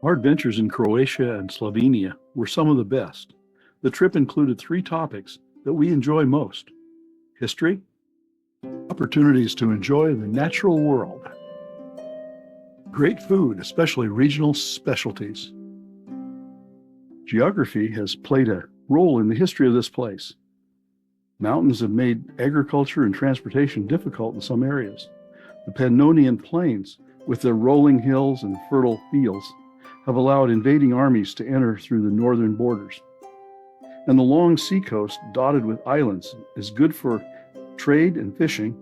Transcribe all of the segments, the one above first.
Our adventures in Croatia and Slovenia were some of the best. The trip included 3 topics that we enjoy most: history, opportunities to enjoy the natural world, great food, especially regional specialties. Geography has played a role in the history of this place. Mountains have made agriculture and transportation difficult in some areas. The Pannonian Plains, with their rolling hills and fertile fields, have allowed invading armies to enter through the northern borders. And the long seacoast, dotted with islands, is good for trade and fishing,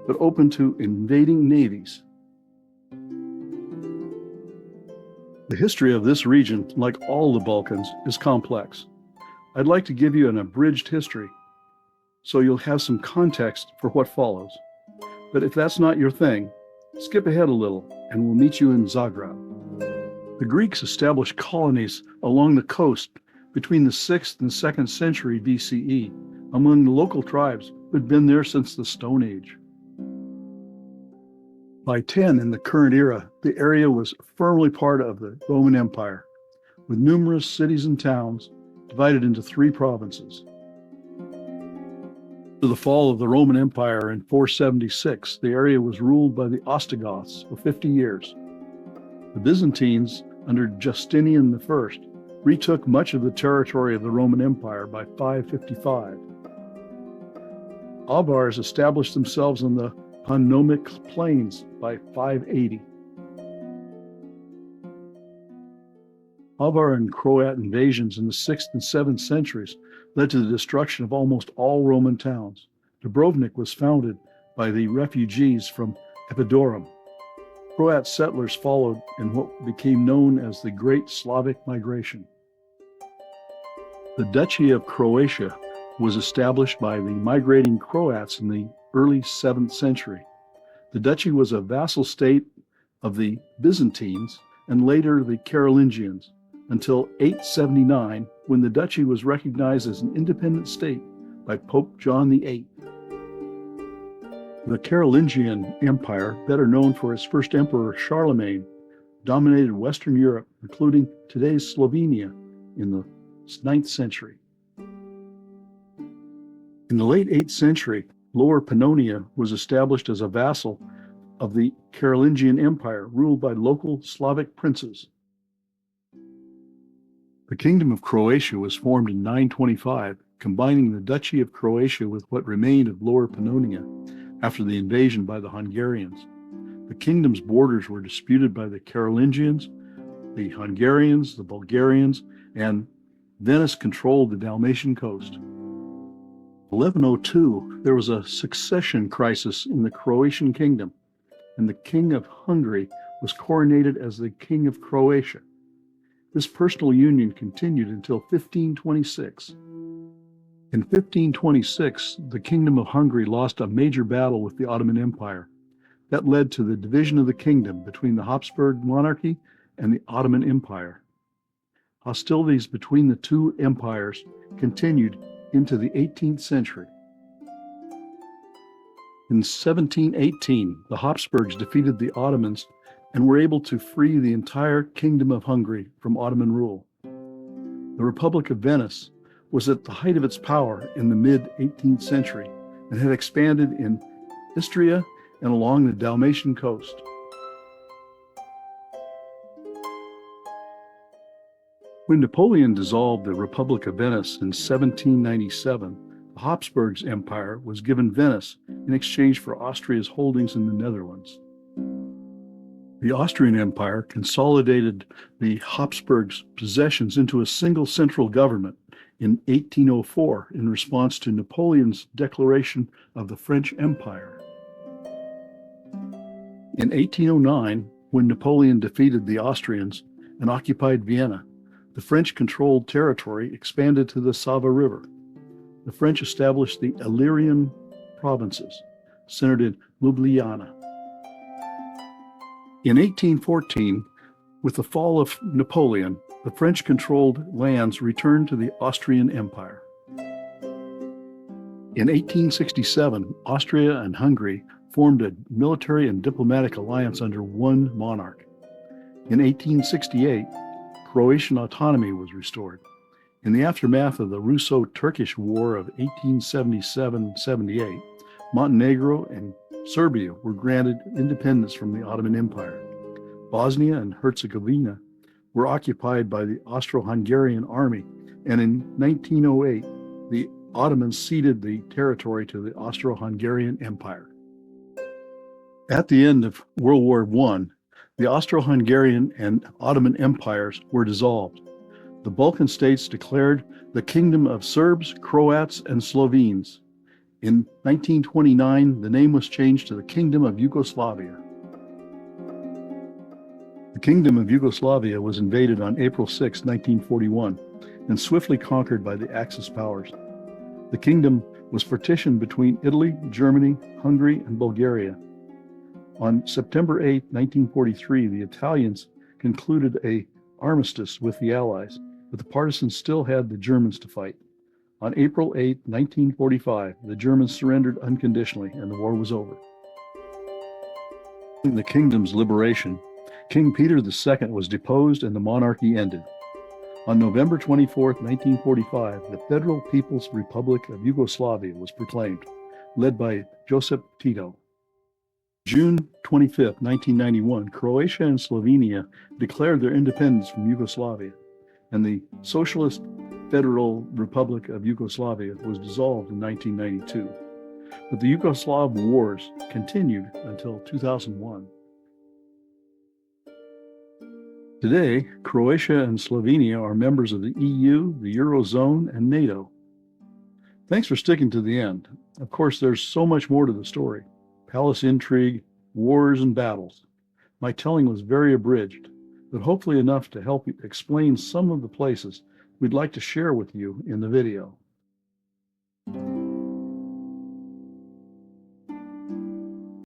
but open to invading navies. The history of this region, like all the Balkans, is complex. I'd like to give you an abridged history, so you'll have some context for what follows. But if that's not your thing, skip ahead a little and we'll meet you in Zagreb. The Greeks established colonies along the coast between the 6th and 2nd century BCE among the local tribes who had been there since the Stone Age. By 10 in the current era, the area was firmly part of the Roman Empire, with numerous cities and towns divided into 3 provinces. After the fall of the Roman Empire in 476, the area was ruled by the Ostrogoths for 50 years. The Byzantines, under Justinian I, retook much of the territory of the Roman Empire by 555. Avars established themselves on the Pannonic Plains by 580. Avar and Croat invasions in the 6th and 7th centuries led to the destruction of almost all Roman towns. Dubrovnik was founded by the refugees from Epidaurus. Croat settlers followed in what became known as the Great Slavic Migration. The Duchy of Croatia was established by the migrating Croats in the early 7th century. The duchy was a vassal state of the Byzantines and later the Carolingians until 879, when the duchy was recognized as an independent state by Pope John VIII. The Carolingian Empire, better known for its first emperor Charlemagne, dominated Western Europe, including today's Slovenia, in the 9th century. In the late 8th century, Lower Pannonia was established as a vassal of the Carolingian Empire, ruled by local Slavic princes. The Kingdom of Croatia was formed in 925, combining the Duchy of Croatia with what remained of Lower Pannonia after the invasion by the Hungarians. The kingdom's borders were disputed by the Carolingians, the Hungarians, the Bulgarians, and Venice controlled the Dalmatian coast. 1102, there was a succession crisis in the Croatian kingdom, and the King of Hungary was coronated as the King of Croatia. This personal union continued until 1526. In 1526, the Kingdom of Hungary lost a major battle with the Ottoman Empire. That led to the division of the kingdom between the Habsburg monarchy and the Ottoman Empire. Hostilities between the 2 empires continued into the 18th century. In 1718, the Habsburgs defeated the Ottomans and were able to free the entire Kingdom of Hungary from Ottoman rule. The Republic of Venice was at the height of its power in the mid-18th century and had expanded in Istria and along the Dalmatian coast. When Napoleon dissolved the Republic of Venice in 1797, the Habsburgs Empire was given Venice in exchange for Austria's holdings in the Netherlands. The Austrian Empire consolidated the Habsburgs' possessions into a single central government in 1804 in response to Napoleon's declaration of the French Empire. In 1809, when Napoleon defeated the Austrians and occupied Vienna, the French-controlled territory expanded to the Sava River. The French established the Illyrian provinces, centered in Ljubljana. In 1814, with the fall of Napoleon, the French-controlled lands returned to the Austrian Empire. In 1867, Austria and Hungary formed a military and diplomatic alliance under one monarch. In 1868, Croatian autonomy was restored. In the aftermath of the Russo-Turkish War of 1877-78, Montenegro and Serbia were granted independence from the Ottoman Empire. Bosnia and Herzegovina were occupied by the Austro-Hungarian army, and in 1908, the Ottomans ceded the territory to the Austro-Hungarian Empire. At the end of World War I, the Austro-Hungarian and Ottoman empires were dissolved. The Balkan states declared the Kingdom of Serbs, Croats, and Slovenes. In 1929, the name was changed to the Kingdom of Yugoslavia. The Kingdom of Yugoslavia was invaded on April 6, 1941, and swiftly conquered by the Axis powers. The kingdom was partitioned between Italy, Germany, Hungary, and Bulgaria. On September 8, 1943, the Italians concluded an armistice with the Allies, but the partisans still had the Germans to fight. On April 8, 1945, the Germans surrendered unconditionally and the war was over. In the kingdom's liberation, King Peter II was deposed and the monarchy ended. On November 24, 1945, the Federal People's Republic of Yugoslavia was proclaimed, led by Josip Tito. June 25, 1991, Croatia and Slovenia declared their independence from Yugoslavia, and the Socialist Federal Republic of Yugoslavia was dissolved in 1992. But the Yugoslav wars continued until 2001. Today, Croatia and Slovenia are members of the EU, the Eurozone, and NATO. Thanks for sticking to the end. Of course, there's so much more to the story. Palace intrigue, wars, and battles. My telling was very abridged, but hopefully enough to help you explain some of the places we'd like to share with you in the video.